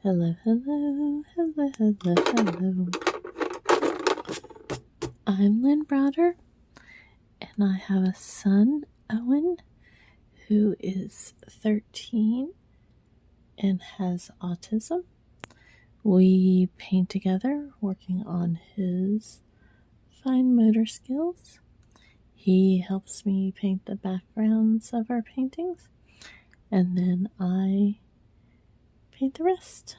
Hello, hello, hello, hello, hello. I'm Lynn Browder, and I have a son, Owen, who is 13 and has autism. We paint together, working on his fine motor skills. He helps me paint the backgrounds of our paintings, and then I paint the rest.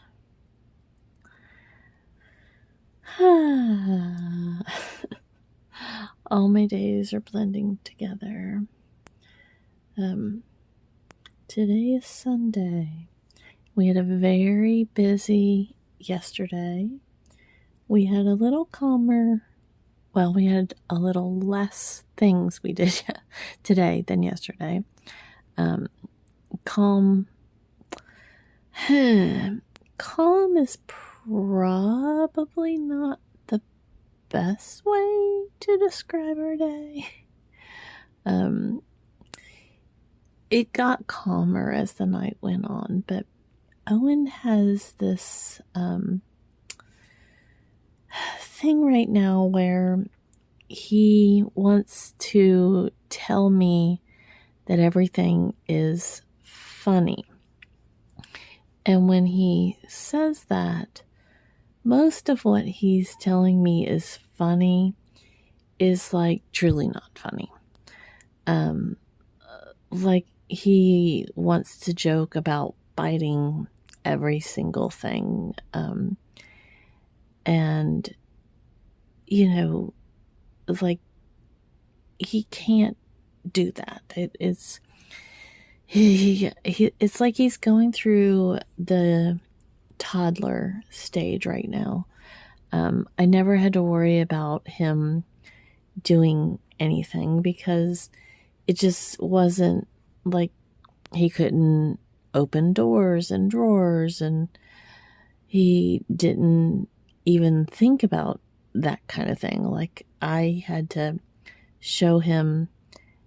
All my days are blending together. Today is Sunday. We had a very busy yesterday. We had a little calmer, well, we had a little less things we did today than yesterday. Calm is probably not the best way to describe our day. It got calmer as the night went on, but Owen has this thing right now where he wants to tell me that everything is funny. And when he says that, most of what he's telling me is funny is like truly not funny. Like he wants to joke about biting every single thing. And, you know, like he can't do that. It's like he's going through the toddler stage right now. I never had to worry about him doing anything because it just wasn't like he couldn't open doors and drawers, and he didn't even think about that kind of thing. Like I had to show him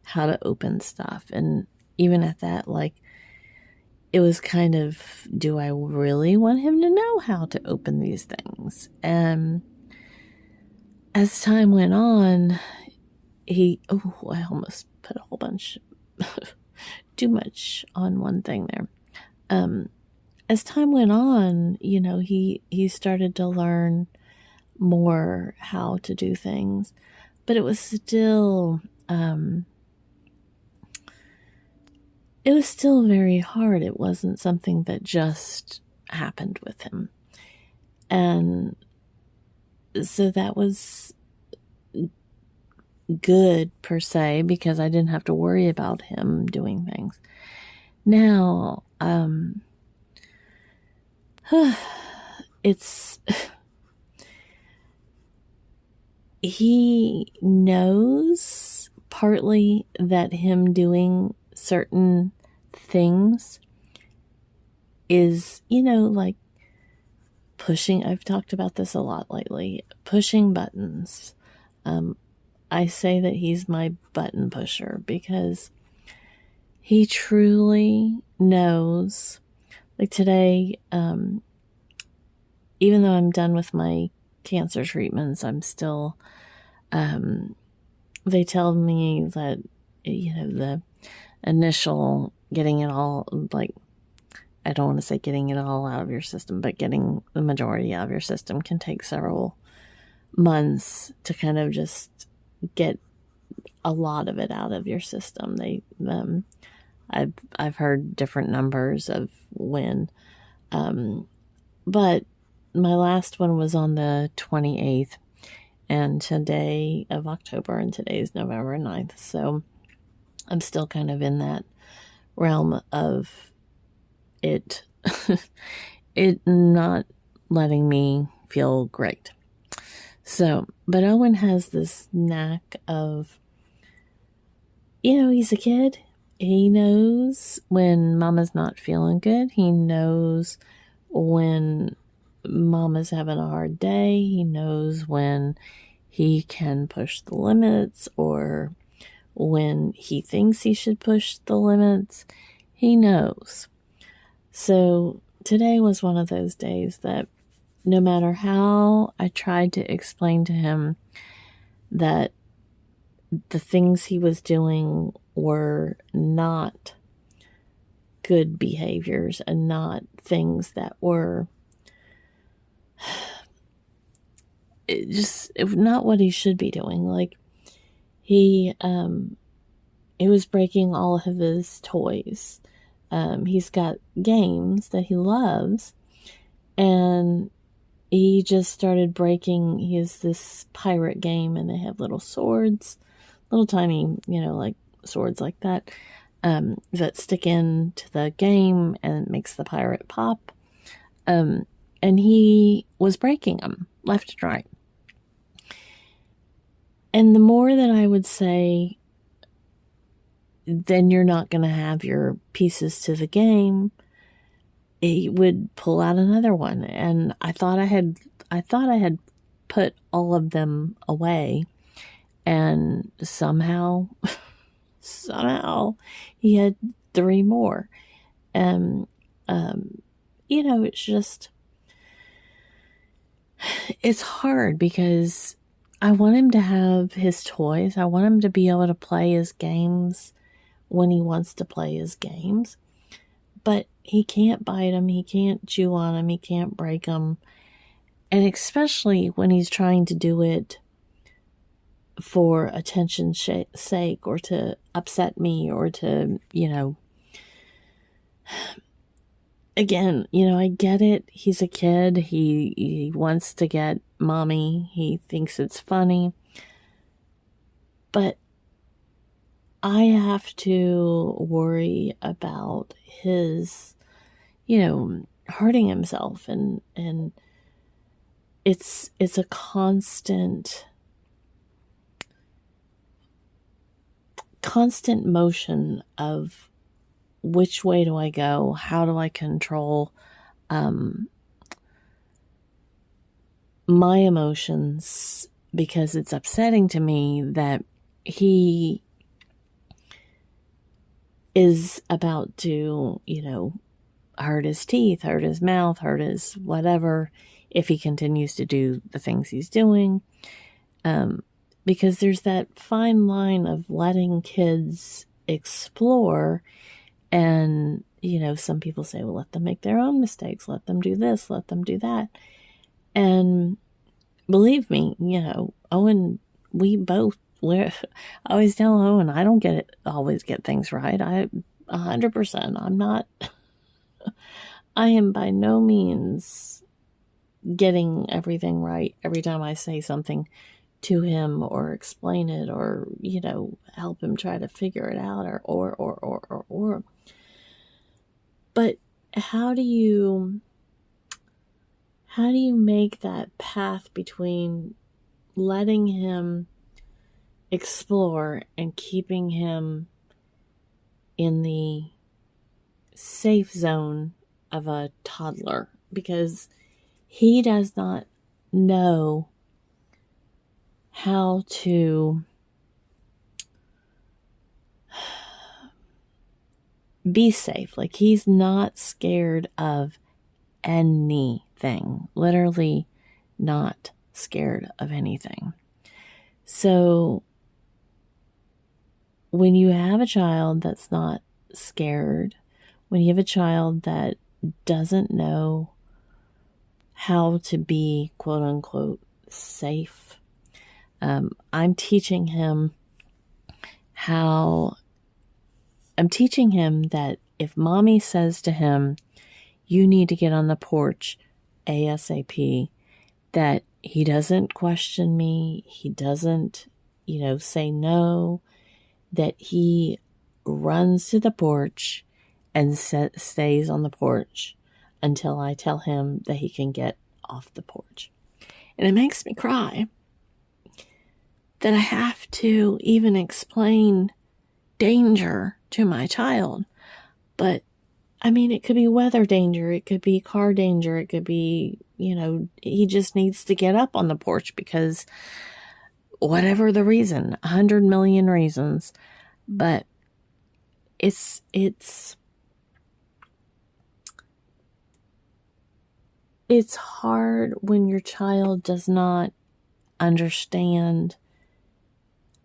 how to open stuff, and even at that, like it was kind of, do I really want him to know how to open these things? And as time went on, I almost put a whole bunch too much on one thing there. As time went on, you know, he started to learn more how to do things, but it was still very hard. It wasn't something that just happened with him. And so that was good per se, because I didn't have to worry about him doing things. Now, he knows partly that him doing certain things is, you know, like pushing. I've talked about this a lot lately, pushing buttons. I say that he's my button pusher because he truly knows. Like today, even though I'm done with my cancer treatments, I'm still, they tell me that, you know, the initial getting it all, like, I don't want to say getting it all out of your system, but getting the majority out of your system can take several months to kind of just get a lot of it out of your system. I've heard different numbers of when, but my last one was on the 28th and today of October, and today's November 9th. So I'm still kind of in that realm of it not letting me feel great. So, but Owen has this knack of, you know, he's a kid. He knows when mama's not feeling good. He knows when mama's having a hard day. He knows when he can push the limits or when he thinks he should push the limits. He knows. So today was one of those days that no matter how I tried to explain to him that the things he was doing were not good behaviors and not things that were not what he should be doing. Like he was breaking all of his toys. He's got games that he loves, and he just started breaking. He has this pirate game, and they have little swords, little tiny, like swords like that, that stick into the game and it makes the pirate pop. And he was breaking them left and right. And the more that I would say, then you're not going to have your pieces to the game, he would pull out another one. And I thought I had put all of them away, and somehow he had 3 more. And it's hard because I want him to have his toys. I want him to be able to play his games when he wants to play his games. But he can't bite them. He can't chew on them. He can't break them. And especially when he's trying to do it for attention's sake, or to upset me, or to, again, I get it. He's a kid. He wants to get mommy. He thinks it's funny. But I have to worry about his, hurting himself, and it's a constant motion of which way do I go? How do I control my emotions? Because it's upsetting to me that he is about to, hurt his teeth, hurt his mouth, hurt his whatever, if he continues to do the things he's doing. Because there's that fine line of letting kids explore. And, some people say, well, let them make their own mistakes. Let them do this, let them do that. And believe me, Owen, I always tell Owen, I don't always get things right. 100%, I'm not, I am by no means getting everything right every time I say something to him, or explain it, or, help him try to figure it out, or. But how do you make that path between letting him explore and keeping him in the safe zone of a toddler? Because he does not know how to be safe. Like, he's not scared of anything. Literally not scared of anything. So when you have a child that's not scared, when you have a child that doesn't know how to be quote unquote safe, I'm teaching him that if mommy says to him, you need to get on the porch ASAP, that he doesn't question me. He doesn't, say no, that he runs to the porch and stays on the porch until I tell him that he can get off the porch. And it makes me cry that I have to even explain danger to my child. But it could be weather danger, it could be car danger, it could be, he just needs to get up on the porch because whatever the reason, 100 million reasons. But it's it's hard when your child does not understand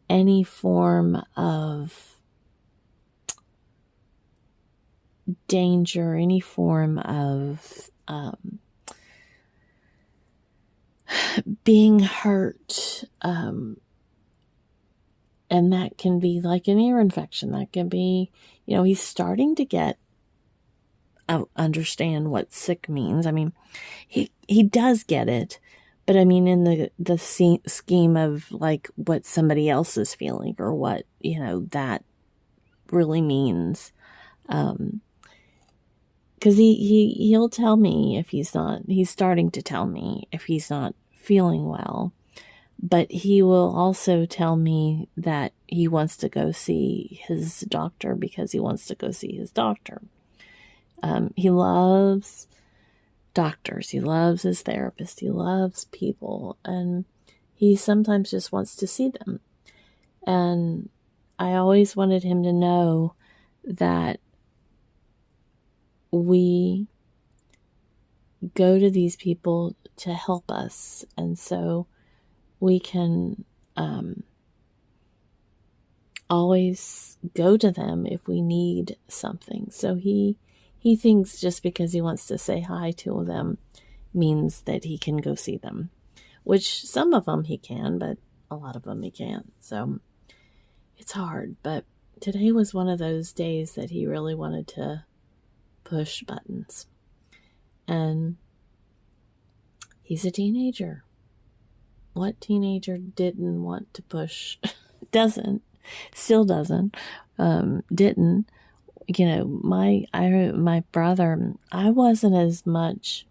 any form of danger, any form of being hurt. And that can be like an ear infection. That can be, he's starting to understand what sick means. I mean, he does get it, but I mean, in the scheme of like what somebody else is feeling or what, that really means. Because he'll tell me if he's starting to tell me if he's not feeling well, but he will also tell me that he wants to go see his doctor because he wants to go see his doctor. He loves doctors. He loves his therapist. He loves people. And he sometimes just wants to see them. And I always wanted him to know that we go to these people to help us. And so we can always go to them if we need something. So he thinks just because he wants to say hi to them means that he can go see them, which some of them he can, but a lot of them he can't. So it's hard. But today was one of those days that he really wanted to push buttons. And he's a teenager. What teenager didn't want to push? Still doesn't, didn't. My brother, I wasn't as much,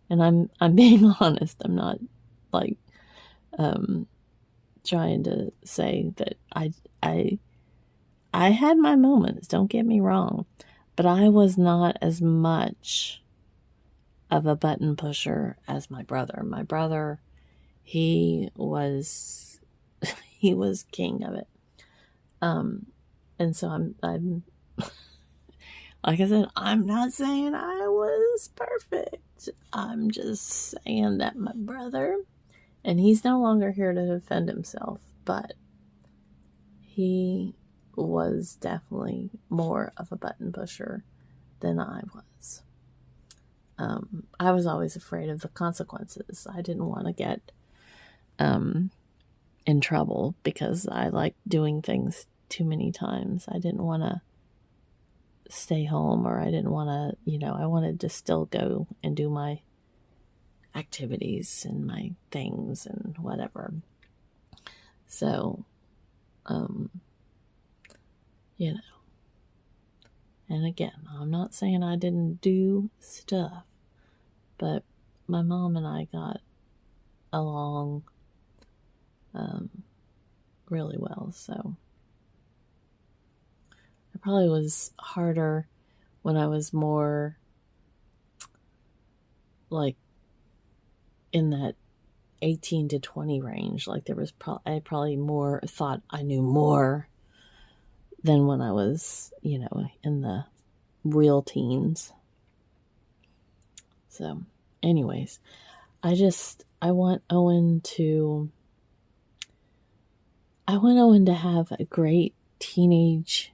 and I'm being honest. I'm not like trying to say that I had my moments. Don't get me wrong, but I was not as much of a button pusher as my brother. My brother, he was king of it. And so I'm like I said, I'm not saying I was perfect. I'm just saying that my brother, and he's no longer here to defend himself, but he was definitely more of a button pusher than I was. I was always afraid of the consequences. I didn't want to get in trouble because I liked doing things too many times. I didn't want to stay home, or I didn't want to, I wanted to still go and do my activities and my things and whatever. So, and again, I'm not saying I didn't do stuff, but my mom and I got along really well. So it probably was harder when I was more like in that 18 to 20 range. Like there was I probably more thought I knew more than when I was, in the real teens. So anyways, I want Owen to have a great teenager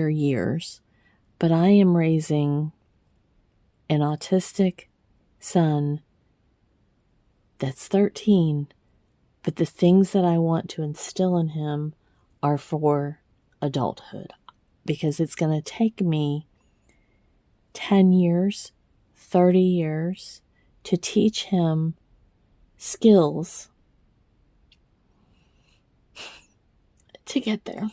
years, but I am raising an autistic son that's 13, but the things that I want to instill in him are for adulthood, because it's going to take me 10 years, 30 years to teach him skills to get there.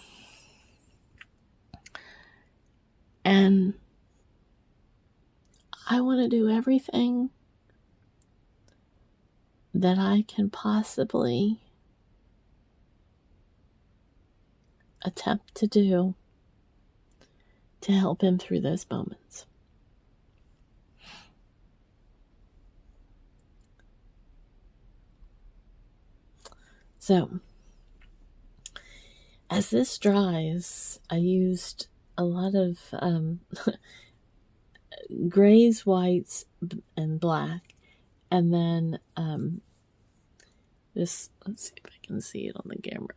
And I want to do everything that I can possibly attempt to do to help him through those moments. So, as this dries, I used a lot of grays, whites, and black. And then this, let's see if I can see it on the camera.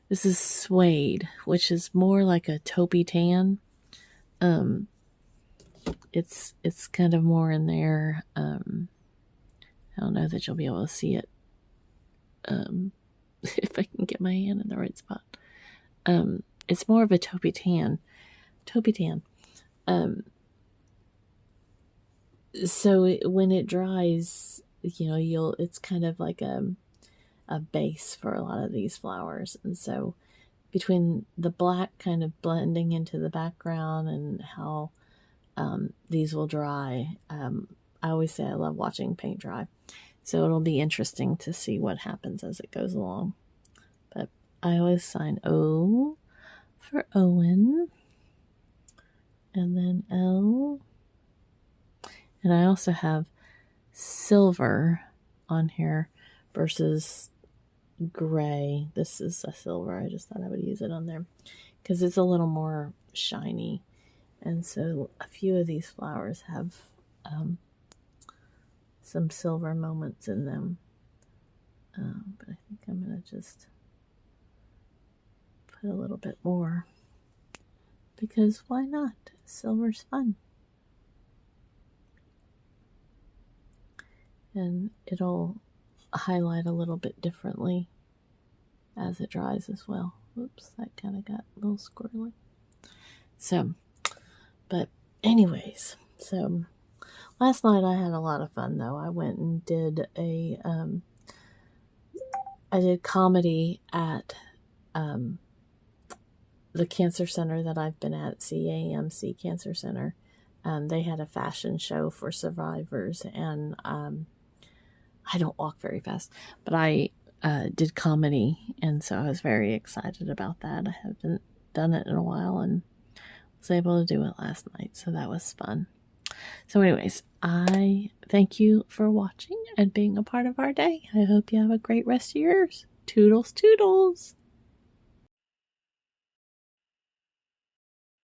This is suede, which is more like a taupey tan. It's kind of more in there. I don't know that you'll be able to see it if I can get my hand in the right spot. It's more of a taupey tan. So when it dries, it's kind of like a base for a lot of these flowers. And so between the black kind of blending into the background and how these will dry, I always say I love watching paint dry. So it'll be interesting to see what happens as it goes along. But I always sign O for Owen, and then L. And I also have silver on here versus gray. This is a silver. I just thought I would use it on there because it's a little more shiny. And so a few of these flowers have some silver moments in them. But I think I'm going to just put a little bit more because why not? Silver's fun. And it'll highlight a little bit differently as it dries as well. Oops, that kind of got a little squirrely. So, but anyways, so last night I had a lot of fun though. I went and did I did comedy at the cancer center that I've been at, CAMC Cancer Center. They had a fashion show for survivors, and I don't walk very fast, but I did comedy, and so I was very excited about that. I haven't done it in a while and was able to do it last night, so that was fun. So anyways, I thank you for watching and being a part of our day. I hope you have a great rest of yours. Toodles, toodles.